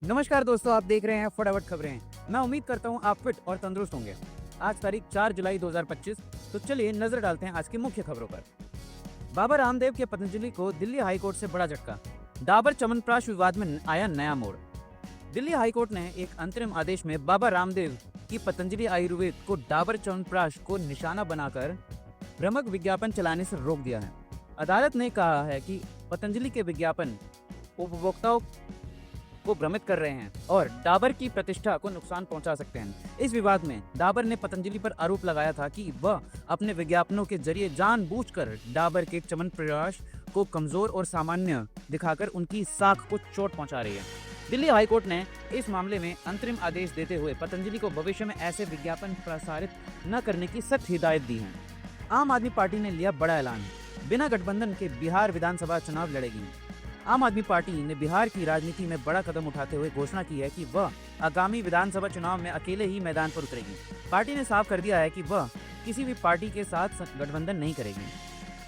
नमस्कार दोस्तों, आप देख रहे हैं फटाफट खबरें। मैं उम्मीद करता हूं आप फिट और तंदुरुस्त होंगे। आज तारीख 4 जुलाई 2025। तो चलिए नजर डालते हैं आज की मुख्य खबरों पर। बाबा रामदेव के पतंजलि को दिल्ली हाईकोर्ट से बड़ा झटका। डाबर च्यवनप्राश विवाद में आया नया मोड़। दिल्ली हाईकोर्ट ने एक अंतरिम आदेश में बाबा रामदेव की पतंजलि आयुर्वेद को डाबर च्यवनप्राश को निशाना बनाकर भ्रामक विज्ञापन चलाने से रोक दिया है। अदालत ने कहा है कि पतंजलि के विज्ञापन उपभोक्ताओं को भ्रमित कर रहे हैं और डाबर की प्रतिष्ठा को नुकसान पहुंचा सकते हैं। इस विवाद में डाबर ने पतंजलि पर आरोप लगाया था कि वह अपने विज्ञापनों के जरिए जानबूझकर डाबर के च्यवनप्राश को कमजोर और सामान्य दिखाकर उनकी साख को चोट पहुंचा रही है। दिल्ली हाईकोर्ट ने इस मामले में अंतरिम आदेश देते हुए पतंजलि को भविष्य में ऐसे विज्ञापन प्रसारित न करने की सख्त हिदायत दी है। आम आदमी पार्टी ने लिया बड़ा ऐलान, बिना गठबंधन के बिहार विधानसभा चुनाव लड़ेगी। आम आदमी पार्टी ने बिहार की राजनीति में बड़ा कदम उठाते हुए घोषणा की है कि वह आगामी विधानसभा चुनाव में अकेले ही मैदान पर उतरेगी। पार्टी ने साफ कर दिया है कि वह किसी भी पार्टी के साथ गठबंधन नहीं करेगी।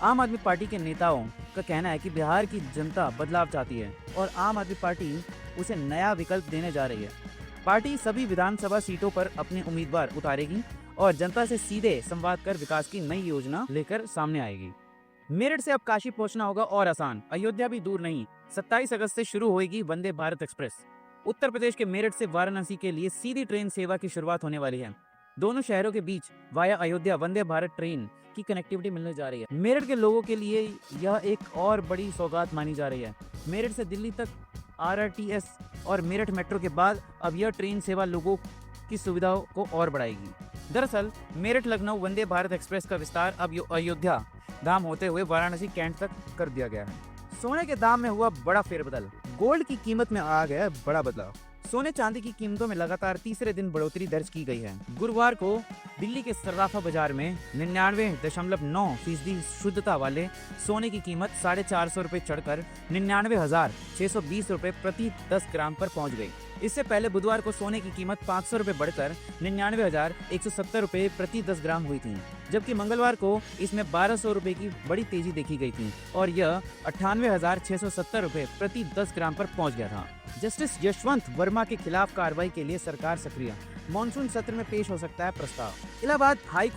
आम आदमी पार्टी के नेताओं का कहना है कि बिहार की जनता बदलाव चाहती है और आम आदमी पार्टी उसे नया विकल्प देने जा रही है। पार्टी सभी विधानसभा सीटों पर अपने उम्मीदवार उतारेगी और जनता से सीधे संवाद कर विकास की नई योजना लेकर सामने आएगी। मेरठ से अब काशी पहुंचना होगा और आसान, अयोध्या भी दूर नहीं। 27 अगस्त से शुरू होगी वंदे भारत एक्सप्रेस। उत्तर प्रदेश के मेरठ से वाराणसी के लिए सीधी ट्रेन सेवा की शुरुआत होने वाली है। दोनों शहरों के बीच वाया अयोध्या वंदे भारत ट्रेन की कनेक्टिविटी मिलने जा रही है। मेरठ के लोगों के लिए यह एक और बड़ी सौगात मानी जा रही है। मेरठ से दिल्ली तक RRTS और मेरठ मेट्रो के बाद अब यह ट्रेन सेवा लोगों की सुविधाओं को और बढ़ाएगी। दरअसल मेरठ लखनऊ वंदे भारत एक्सप्रेस का विस्तार अब अयोध्या धाम होते हुए वाराणसी कैंट तक कर दिया गया है। सोने के दाम में हुआ बड़ा फेरबदल, गोल्ड की कीमत में आ गया बड़ा बदलाव। सोने चांदी की कीमतों में लगातार तीसरे दिन बढ़ोतरी दर्ज की गई है। गुरुवार को दिल्ली के सर्राफा बाजार में 99.9% शुद्धता वाले सोने की कीमत 450 रुपए चढ़कर 99,620 रुपए प्रति 10 ग्राम पर पहुंच गई। इससे पहले बुधवार को सोने की कीमत 500 रुपए बढ़कर 99,170 रुपए प्रति 10 ग्राम हुई थी, जबकि मंगलवार को इसमें 1200 रुपए की बड़ी तेजी देखी गई थी और यह 98,670 रुपए प्रति 10 ग्राम पर पहुंच गया था। जस्टिस यशवंत वर्मा के खिलाफ कार्रवाई के लिए सरकार सक्रिय, मॉनसून सत्र में पेश हो सकता है प्रस्ताव। इलाहाबाद हाई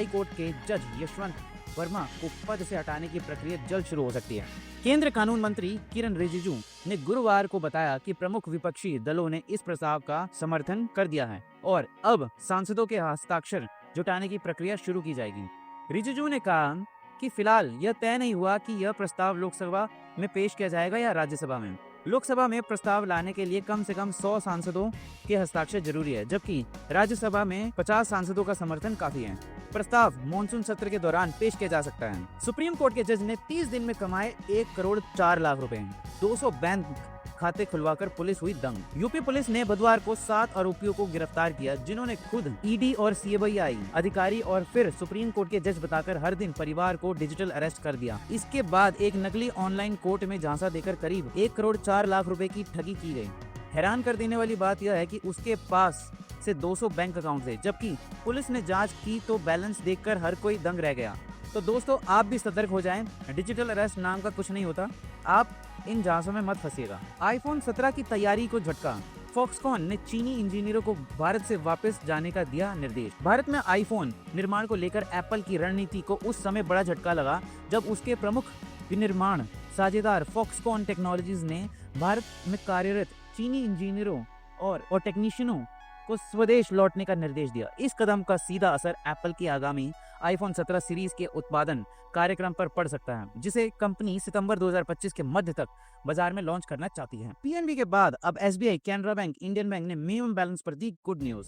कोर्ट के जज यशवंत वर्मा को पद से हटाने की प्रक्रिया जल्द शुरू हो सकती है। केंद्रीय कानून मंत्री किरण रिजिजू ने गुरुवार को बताया कि प्रमुख विपक्षी दलों ने इस प्रस्ताव का समर्थन कर दिया है और अब सांसदों के हस्ताक्षर जुटाने की प्रक्रिया शुरू की जाएगी। रिजिजू ने कहा कि फिलहाल यह तय नहीं हुआ कि यह प्रस्ताव लोकसभा में पेश किया जाएगा या राज्यसभा में। लोकसभा में प्रस्ताव लाने के लिए कम से कम 100 सांसदों के हस्ताक्षर जरूरी है, जबकि राज्यसभा में 50 सांसदों का समर्थन काफी है। प्रस्ताव मानसून सत्र के दौरान पेश किया जा सकता है। सुप्रीम कोर्ट के जज ने 30 दिन में कमाए 1 करोड़ 4 लाख रुपए। 200 बैंक खाते खुलवाकर पुलिस हुई दंग। यूपी पुलिस ने बुधवार को 7 आरोपियों को गिरफ्तार किया, जिन्होंने खुद ED और CBI अधिकारी और फिर सुप्रीम कोर्ट के जज बताकर हर दिन परिवार को डिजिटल अरेस्ट कर दिया। इसके बाद एक नकली ऑनलाइन कोर्ट में झांसा देकर करीब 1 करोड़ 4 लाख रुपए की ठगी की गई। हैरान कर देने वाली बात यह है कि उसके पास से 200 बैंक अकाउंट थे, जबकि पुलिस ने जांच की तो बैलेंस देखकर हर कोई दंग रह गया। तो दोस्तों, आप भी सतर्क हो जाएं। डिजिटल अरेस्ट नाम का कुछ नहीं होता, आप इन झांसों में मत फंसिएगा। iPhone 17 की तैयारी को झटका। फॉक्सकॉन ने चीनी इंजीनियरों को भारत से वापस जाने का दिया निर्देश। भारत में आईफोन निर्माण को लेकर एप्पल की रणनीति को उस समय बड़ा झटका लगा जब उसके प्रमुख विनिर्माण साझेदार फॉक्सकॉन टेक्नोलॉजीज ने भारत में कार्यरत चीनी इंजीनियरों और टेक्नीशियनों को स्वदेश लौटने का निर्देश दिया। इस कदम का सीधा असर एप्पल की आगामी iPhone 17 सीरीज के उत्पादन कार्यक्रम पर पड़ सकता है, जिसे कंपनी सितंबर 2025 के मध्य तक बाजार में लॉन्च करना चाहती है। PNB के बाद अब SBI, Canara bank, Indian bank ने मिनिमम बैलेंस पर दी good news.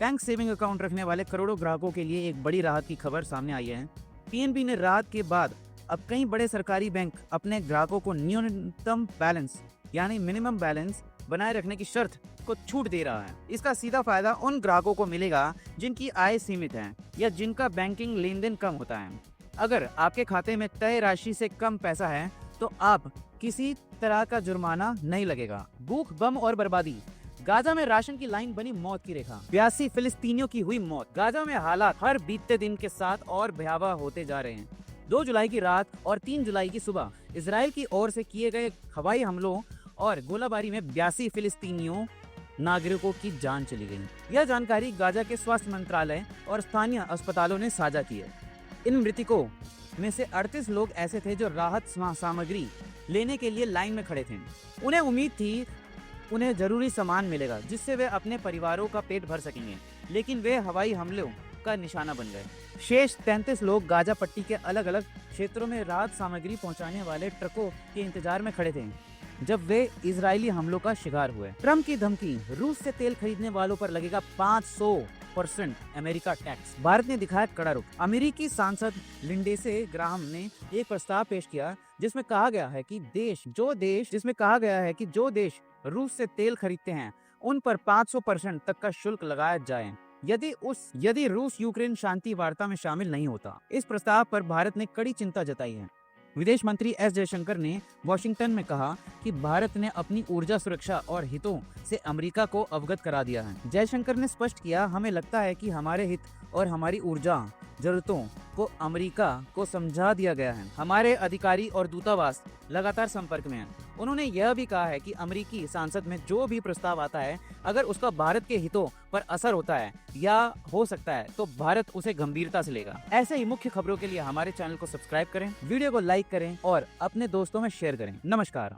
Bank saving account रखने वाले करोड़ों ग्राहकों के लिए एक बड़ी राहत की खबर सामने आई है। PNB ने राहत के बाद अब कई बड़े सरकारी बैंक अपने ग्राहकों को न्यूनतम बैलेंस यानी मिनिमम बैलेंस बनाए रखने की शर्त को छूट दे रहा है। इसका सीधा फायदा उन ग्राहकों को मिलेगा जिनकी आय सीमित है या जिनका बैंकिंग लेन देन कम होता है। अगर आपके खाते में तय राशि से कम पैसा है तो आप किसी तरह का जुर्माना नहीं लगेगा। भूख, बम और बर्बादी। गाजा में राशन की लाइन बनी मौत की रेखा। 82 फिलिस्तीनियों की हुई मौत। गाजा में हालात हर बीतते दिन के साथ और भयावह होते जा रहे हैं। 2 जुलाई की रात और 3 जुलाई की सुबह इजराइल की ओर से किए गए हवाई हमलों और गोलाबारी में 82 फिलिस्तीनियों नागरिकों की जान चली गई। यह जानकारी गाजा के स्वास्थ्य मंत्रालय और स्थानीय अस्पतालों ने साझा की है। इन मृतकों में से 38 लोग ऐसे थे जो राहत सामग्री लेने के लिए लाइन में खड़े थे। उन्हें उम्मीद थी उन्हें जरूरी सामान मिलेगा जिससे वे अपने परिवारों का पेट भर सकेंगे, लेकिन वे हवाई हमलों का निशाना बन गए। शेष 33 लोग गाजा पट्टी के अलग अलग क्षेत्रों में राहत सामग्री पहुंचाने वाले ट्रकों के इंतजार में खड़े थे जब वे इजरायली हमलों का शिकार हुए। ट्रम्प की धमकी, रूस से तेल खरीदने वालों पर लगेगा 500% अमेरिका टैक्स। भारत ने दिखाया कड़ा रुख। अमेरिकी सांसद लिंडेसे ग्राहम ने एक प्रस्ताव पेश किया जिसमें कहा गया है कि जो देश रूस से तेल खरीदते हैं उन पर 500% तक का शुल्क लगाया जाए यदि रूस यूक्रेन शांति वार्ता में शामिल नहीं होता। इस प्रस्ताव पर भारत ने कड़ी चिंता जताई है। विदेश मंत्री एस जयशंकर ने वॉशिंगटन में कहा कि भारत ने अपनी ऊर्जा सुरक्षा और हितों से अमेरिका को अवगत करा दिया है। जयशंकर ने स्पष्ट किया, हमें लगता है कि हमारे हित और हमारी ऊर्जा जरूरतों को अमेरिका को समझा दिया गया है। हमारे अधिकारी और दूतावास लगातार संपर्क में हैं। उन्होंने यह भी कहा है कि अमेरिकी संसद में जो भी प्रस्ताव आता है अगर उसका भारत के हितों पर असर होता है या हो सकता है तो भारत उसे गंभीरता से लेगा। ऐसे ही मुख्य खबरों के लिए हमारे चैनल को सब्सक्राइब करें, वीडियो को लाइक करें और अपने दोस्तों में शेयर करें। नमस्कार।